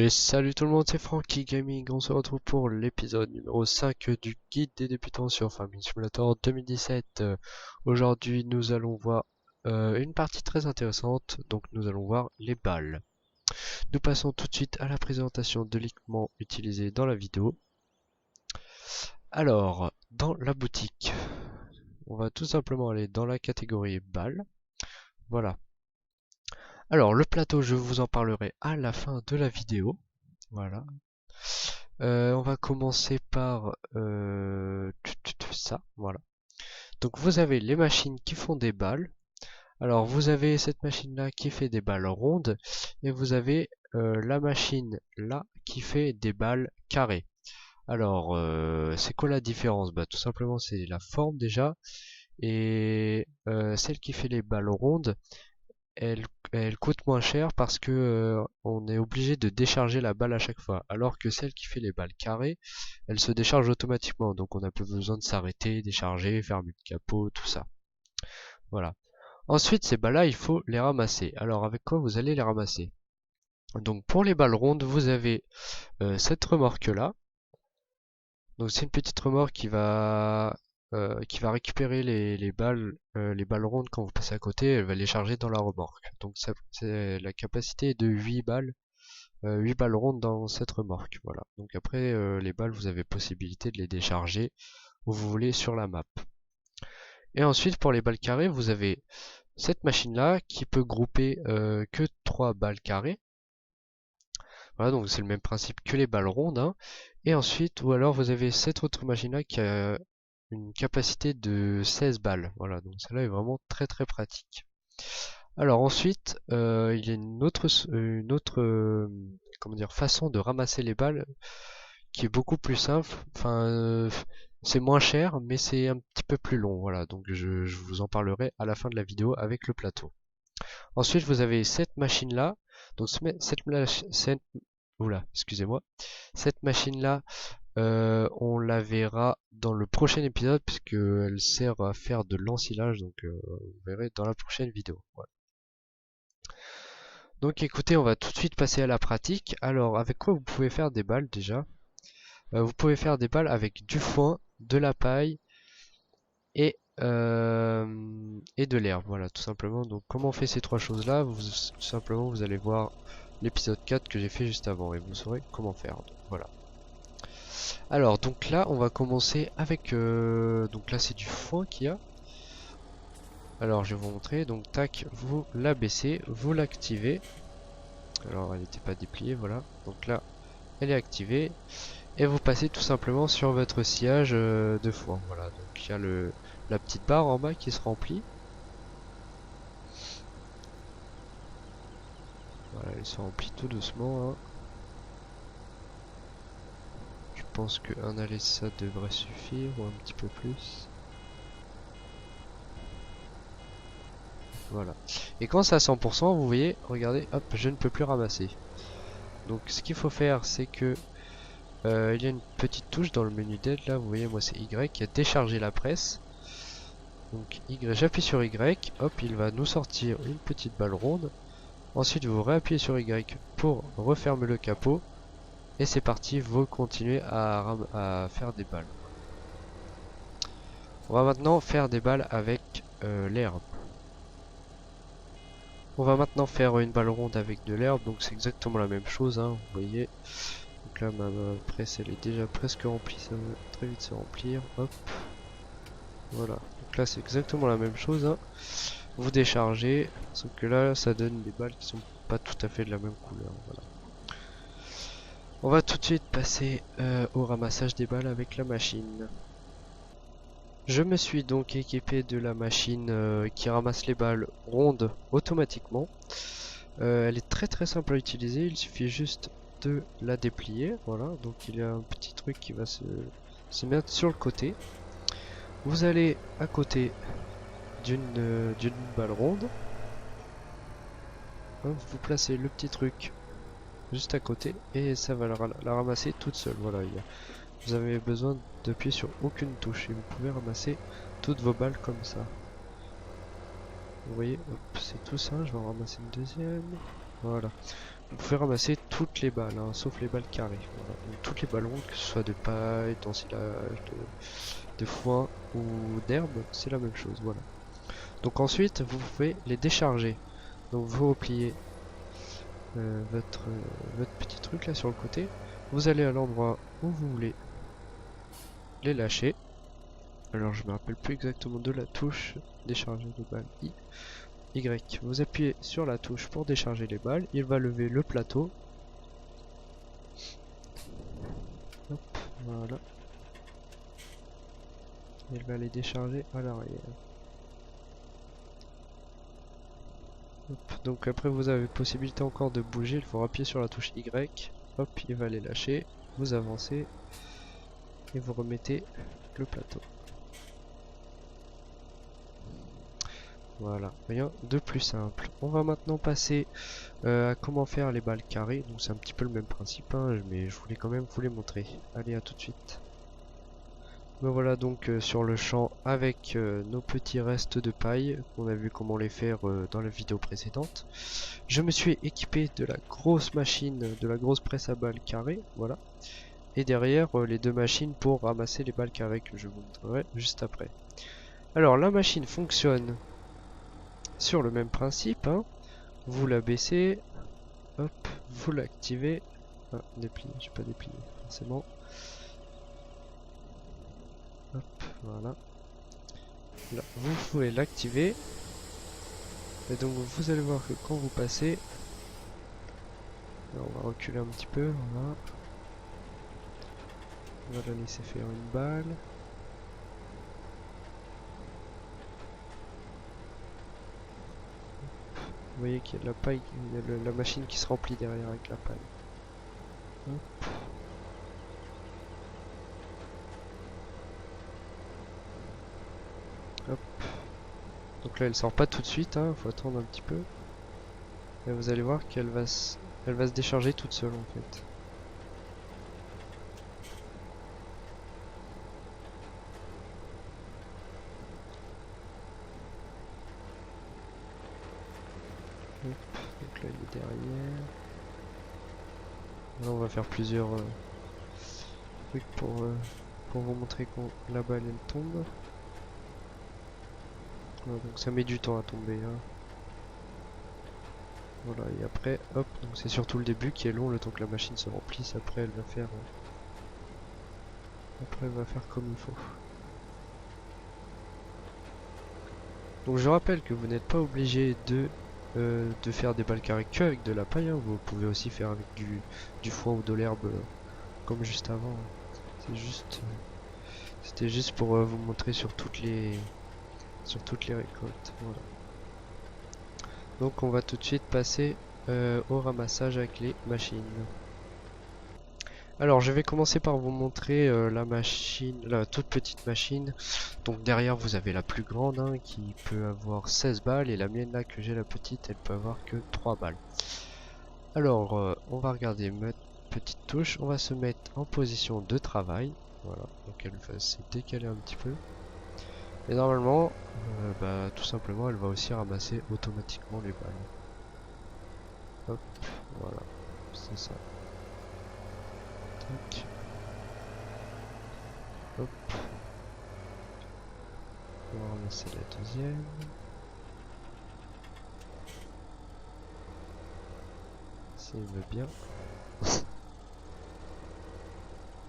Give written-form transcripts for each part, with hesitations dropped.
Et salut tout le monde, c'est Franky Gaming, on se retrouve pour l'épisode numéro 5 du guide des débutants sur Farming Simulator 2017. Aujourd'hui nous allons voir une partie très intéressante, donc nous allons voir les balles. Nous passons tout de suite à la présentation de l'équipement utilisé dans la vidéo. Alors, dans la boutique, on va tout simplement aller dans la catégorie balles. Voilà. Alors le plateau, je vous en parlerai à la fin de la vidéo. Voilà. On va commencer par ça, voilà. Donc vous avez les machines qui font des balles. Alors vous avez cette machine là qui fait des balles rondes et vous avez la machine là qui fait des balles carrées. Alors c'est quoi la différence? Bah tout simplement c'est la forme déjà, et celle qui fait les balles rondes, elle coûte moins cher parce que on est obligé de décharger la balle à chaque fois, alors que celle qui fait les balles carrées, elle se décharge automatiquement, donc on n'a pas besoin de s'arrêter, décharger, fermer le capot, tout ça. Voilà. Ensuite, ces balles-là, il faut les ramasser. Alors, avec quoi vous allez les ramasser? Donc, pour les balles rondes, vous avez cette remorque-là. Donc, c'est une petite remorque qui va récupérer les balles rondes quand vous passez à côté, elle va les charger dans la remorque. Donc la capacité est de 8 balles, 8 balles rondes dans cette remorque. Voilà. Donc après les balles, vous avez possibilité de les décharger où vous voulez sur la map. Et ensuite pour les balles carrées, vous avez cette machine là qui peut grouper que 3 balles carrées. Voilà, donc c'est le même principe que les balles rondes, hein. Et ensuite, ou alors vous avez cette autre machine là qui a une capacité de 16 balles. Voilà, donc celle-là est vraiment très très pratique. Alors ensuite, il y a une autre comment dire, façon de ramasser les balles qui est beaucoup plus simple. Enfin, c'est moins cher, mais c'est un petit peu plus long. Voilà, donc je vous en parlerai à la fin de la vidéo avec le plateau. Ensuite, vous avez cette machine-là. Donc excusez-moi. Cette machine-là, on la verra dans le prochain épisode puisque elle sert à faire de l'ensilage, donc vous verrez dans la prochaine vidéo. Voilà. Donc écoutez, on va tout de suite passer à la pratique. Alors avec quoi vous pouvez faire des balles déjà? Vous pouvez faire des balles avec du foin, de la paille et de l'herbe. Voilà, tout simplement. Donc comment on fait ces trois choses là? Tout simplement vous allez voir l'épisode 4 que j'ai fait juste avant et vous saurez comment faire. Donc, voilà. Alors donc là on va commencer avec donc là c'est du foin qu'il y a. Alors je vais vous montrer. Donc tac, vous l'abaissez, vous l'activez. Alors elle n'était pas dépliée, voilà. Donc là elle est activée et vous passez tout simplement sur votre sillage de foin. Voilà, donc il y a la petite barre en bas qui se remplit. Voilà, elle se remplit tout doucement, hein. Je pense que un aller ça devrait suffire, ou un petit peu plus. Voilà. Et quand c'est à 100%, vous voyez, regardez, hop, je ne peux plus ramasser. Donc ce qu'il faut faire, c'est que il y a une petite touche dans le menu d'aide, là, vous voyez, moi c'est Y, qui a déchargé la presse. Donc Y, j'appuie sur Y, hop, il va nous sortir une petite balle ronde. Ensuite, vous réappuyez sur Y pour refermer le capot. Et c'est parti, vous continuez à faire des balles. On va maintenant faire des balles avec l'herbe. On va maintenant faire une balle ronde avec de l'herbe, donc c'est exactement la même chose, hein, vous voyez. Donc là ma presse elle est déjà presque remplie, ça va très vite se remplir, hop. Voilà, donc là c'est exactement la même chose, hein. Vous déchargez, sauf que là ça donne des balles qui sont pas tout à fait de la même couleur, voilà. On va tout de suite passer au ramassage des balles avec la machine. Je me suis donc équipé de la machine qui ramasse les balles rondes automatiquement. Elle est très très simple à utiliser, il suffit juste de la déplier. Voilà, donc il y a un petit truc qui va se mettre sur le côté. Vous allez à côté d'une balle ronde. Vous placez le petit truc juste à côté et ça va la ramasser toute seule. Voilà, vous avez besoin d'appuyer sur aucune touche et vous pouvez ramasser toutes vos balles comme ça. Vous voyez, c'est tout ça, je vais en ramasser une deuxième. Voilà. vous pouvez ramasser toutes les balles, hein, sauf les balles carrées. Voilà. Donc, toutes les balles rondes, que ce soit de paille, d'ensilage, de foin ou d'herbe, c'est la même chose. Voilà. Donc ensuite, vous pouvez les décharger. Donc vous repliez votre petit truc là sur le côté. Vous allez à l'endroit où vous voulez les lâcher. Alors je me rappelle plus exactement de la touche décharger les balles Y. Vous appuyez sur la touche pour décharger les balles. Il va lever le plateau. Hop, voilà. Il va les décharger à l'arrière. Donc après vous avez possibilité encore de bouger. Il faut appuyer sur la touche Y. Hop, il va les lâcher. Vous avancez et vous remettez le plateau. Voilà, rien de plus simple. On va maintenant passer à comment faire les balles carrées. Donc c'est un petit peu le même principe, hein, mais je voulais quand même vous les montrer. Allez, à tout de suite. Me voilà donc sur le champ avec nos petits restes de paille. On a vu comment les faire dans la vidéo précédente. Je me suis équipé de la grosse machine, de la grosse presse à balles carrées. Voilà. Et derrière les deux machines pour ramasser les balles carrées que je vous montrerai juste après. Alors la machine fonctionne sur le même principe, hein. Vous la baissez, hop, vous l'activez. Ah, déplier, j'ai pas déplié, forcément. Hop, voilà. Là, vous pouvez l'activer. Et donc vous allez voir que quand vous passez, là, on va reculer un petit peu, voilà. On va la laisser faire une balle. Vous voyez qu'il y a de la paille, il y a la machine qui se remplit derrière avec la paille. Hop. Hop. Donc là elle sort pas tout de suite, hein, faut attendre un petit peu. Et vous allez voir qu'elle va se décharger toute seule en fait. Hop. Donc là il est derrière. Là on va faire plusieurs trucs pour vous montrer quand la balle elle tombe. Voilà, donc ça met du temps à tomber, hein. Voilà, et après, hop, donc c'est surtout le début qui est long, le temps que la machine se remplisse. Après elle va faire comme il faut. Donc je rappelle que vous n'êtes pas obligé de faire des balles carrées que avec de la paille, hein. Vous pouvez aussi faire avec du foin ou de l'herbe comme juste avant. C'est juste, c'était juste pour vous montrer sur toutes les récoltes. Voilà. Donc on va tout de suite passer au ramassage avec les machines. Alors je vais commencer par vous montrer la toute petite machine. Donc derrière vous avez la plus grande, hein, qui peut avoir 16 balles, et la mienne là que j'ai, la petite, elle peut avoir que 3 balles. Alors on va regarder notre petite touche, on va se mettre en position de travail. Voilà, donc elle va se décaler un petit peu. Et normalement, tout simplement elle va aussi ramasser automatiquement les balles. Hop, voilà, c'est ça. Tac. Hop. On va ramasser la deuxième. S'il veut bien.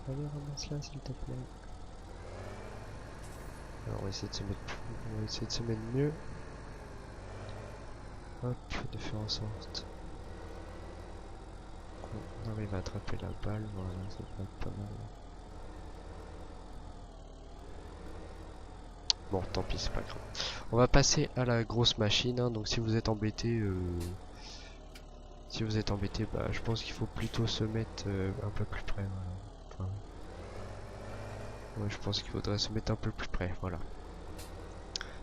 Allez, ramasse-la s'il te plaît. Alors on va essayer de se mettre mieux. Hop, de faire en sorte qu'on arrive à attraper la balle. Voilà, ça va être pas mal. Bon, tant pis, c'est pas grave. On va passer à la grosse machine, hein. Donc si vous êtes embêté, je pense qu'il faut plutôt se mettre un peu plus près. Voilà. Enfin, ouais, je pense qu'il faudrait se mettre un peu plus près. Voilà.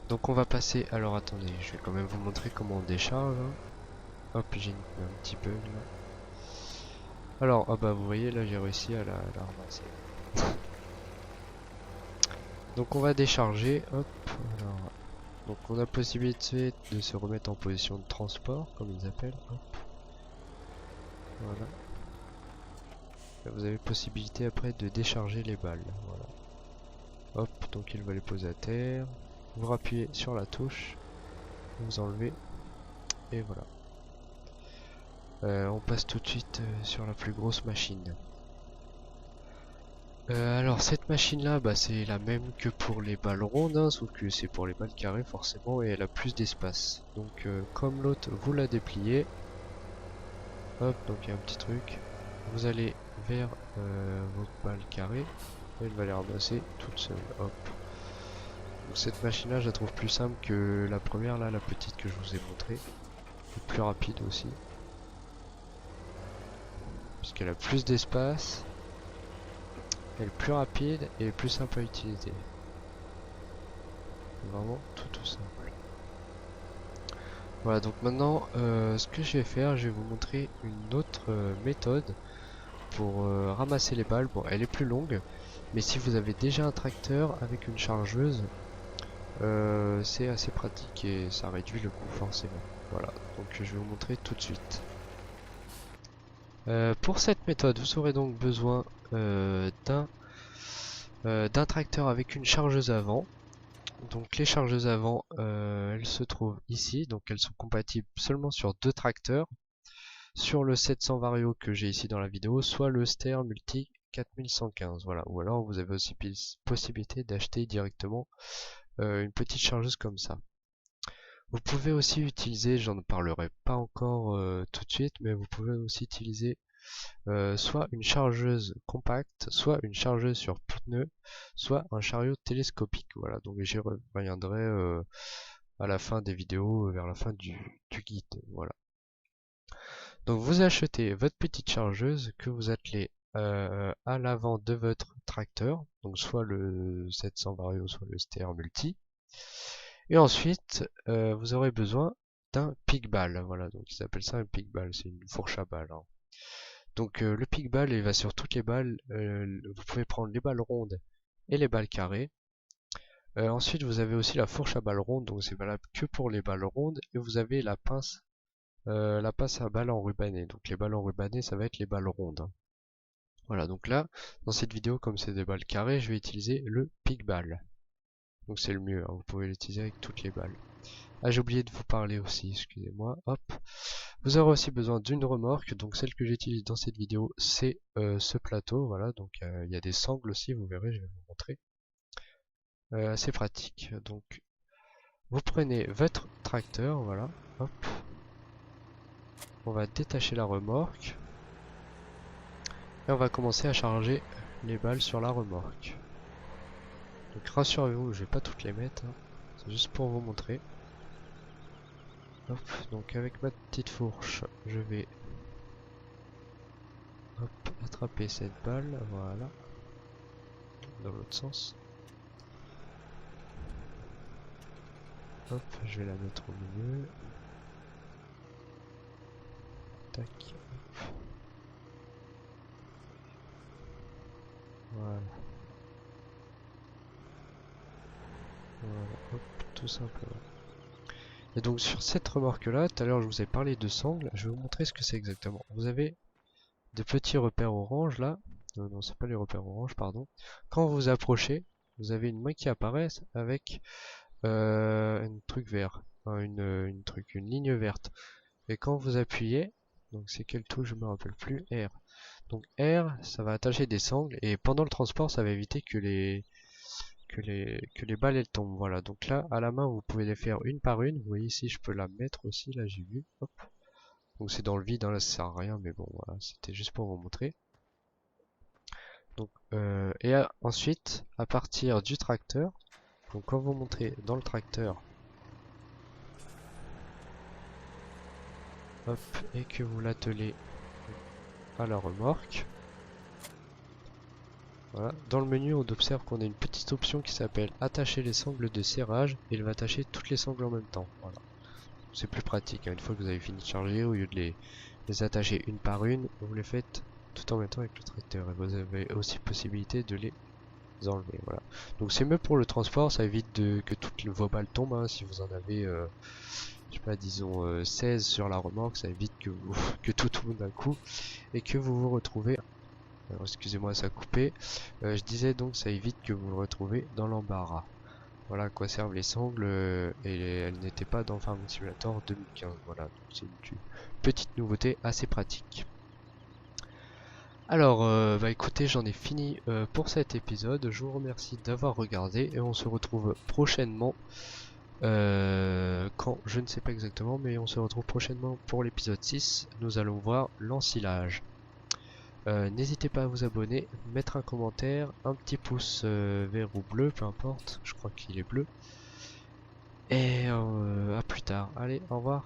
Donc on va passer. Alors attendez, je vais quand même vous montrer comment on décharge, hein. Hop, j'ai un petit peu là. Alors, ah bah vous voyez là, j'ai réussi à la ramasser. Donc on va décharger, hop. Alors, donc on a possibilité de se remettre en position de transport, comme ils appellent. Hop. Voilà. Là, vous avez possibilité après de décharger les balles. Voilà. Hop, donc il va les poser à terre. Vous rappuyez sur la touche, vous enlevez, et voilà. On passe tout de suite sur la plus grosse machine. Alors cette machine là, bah, c'est la même que pour les balles rondes, hein, sauf que c'est pour les balles carrées forcément, et elle a plus d'espace. Donc comme l'autre, vous la dépliez. Hop, donc il y a un petit truc. Vous allez vers vos balles carrées, et elle va les ramasser toute seule. Hop. Donc cette machine là, je la trouve plus simple que la première là, la petite que je vous ai montrée. Et plus rapide aussi. Puisqu'elle a plus d'espace. Elle est plus rapide et plus simple à utiliser. Vraiment tout simple. Voilà, donc maintenant ce que je vais faire, je vais vous montrer une autre méthode pour ramasser les balles. Bon, elle est plus longue, mais si vous avez déjà un tracteur avec une chargeuse, c'est assez pratique et ça réduit le coût forcément. Voilà, donc je vais vous montrer tout de suite. Pour cette méthode, vous aurez donc besoin d'un tracteur avec une chargeuse avant. Donc les chargeuses avant, elles se trouvent ici, donc elles sont compatibles seulement sur 2 tracteurs, sur le 700 Vario que j'ai ici dans la vidéo, soit le Steyr Multi 4115, voilà. Ou alors vous avez aussi possibilité d'acheter directement une petite chargeuse comme ça. Vous pouvez aussi utiliser, j'en parlerai pas encore tout de suite, mais vous pouvez aussi utiliser soit une chargeuse compacte, soit une chargeuse sur pneu, soit un chariot télescopique. Voilà, donc j'y reviendrai à la fin des vidéos, vers la fin du guide. Voilà. Donc vous achetez votre petite chargeuse que vous attelez à l'avant de votre tracteur, donc soit le 700 Vario, soit le Steyr Multi. Et ensuite, vous aurez besoin d'un pic-balle. Voilà, donc ils appellent ça un pic-balle, c'est une fourche à balles. Hein. Donc le pic-balle, il va sur toutes les balles. Vous pouvez prendre les balles rondes et les balles carrées. Ensuite, vous avez aussi la fourche à balles rondes, donc c'est valable que pour les balles rondes. Et vous avez la pince à balles enrubannées. Donc les balles enrubannées, ça va être les balles rondes. Hein. Voilà, donc là, dans cette vidéo, comme c'est des balles carrées, je vais utiliser le pic-balle. Donc c'est le mieux, hein, vous pouvez l'utiliser avec toutes les balles. Ah, j'ai oublié de vous parler aussi, excusez-moi, hop. Vous aurez aussi besoin d'une remorque, donc celle que j'utilise dans cette vidéo, c'est ce plateau, voilà, donc il y a des sangles aussi, vous verrez, je vais vous montrer. Assez pratique, donc vous prenez votre tracteur, voilà, hop. On va détacher la remorque. Et on va commencer à charger les balles sur la remorque. Donc rassurez-vous, je vais pas toutes les mettre, hein. C'est juste pour vous montrer. Hop, donc avec ma petite fourche, je vais attraper cette balle, voilà, dans l'autre sens. Hop, je vais la mettre au milieu. Tac. Hop. Voilà. Voilà, hop, tout simplement. Et donc sur cette remorque là, tout à l'heure je vous ai parlé de sangles, je vais vous montrer ce que c'est exactement. Vous avez des petits repères orange là, non c'est pas les repères orange pardon. Quand vous vous approchez, vous avez une main qui apparaît avec un truc vert, enfin, une ligne verte. Et quand vous appuyez, donc c'est quelle touche je me rappelle plus, R. Donc R, ça va attacher des sangles et pendant le transport ça va éviter que les balles elles tombent. Voilà, donc là à la main vous pouvez les faire une par une. Vous voyez ici je peux la mettre aussi, là j'ai vu. Hop. Donc c'est dans le vide, hein, là ça sert à rien, mais bon voilà, c'était juste pour vous montrer. Donc ensuite à partir du tracteur, donc quand vous montrez dans le tracteur, hop, et que vous l'attelez à la remorque. Voilà. Dans le menu, on observe qu'on a une petite option qui s'appelle attacher les sangles de serrage et il va attacher toutes les sangles en même temps. Voilà. C'est plus pratique, hein. Une fois que vous avez fini de charger, au lieu de les attacher une par une, vous les faites tout en même temps avec le tracteur. Et vous avez aussi possibilité de les enlever. Voilà. Donc c'est mieux pour le transport, ça évite que toutes vos balles tombent, hein, si vous en avez je sais pas, disons 16 sur la remorque, ça évite que vous que tout tourne d'un coup et que vous vous retrouvez. Alors excusez-moi, ça a coupé. Je disais donc ça évite que vous vous retrouvez dans l'embarras. Voilà à quoi servent les sangles et elles n'étaient pas dans Farming Simulator 2015. Voilà, c'est une petite nouveauté assez pratique. Alors, bah écoutez, j'en ai fini pour cet épisode. Je vous remercie d'avoir regardé et on se retrouve prochainement. Quand, je ne sais pas exactement, mais on se retrouve prochainement pour l'épisode 6. Nous allons voir l'ensilage. N'hésitez pas à vous abonner, mettre un commentaire, un petit pouce vert ou bleu, peu importe, je crois qu'il est bleu. Et à plus tard. Allez, au revoir.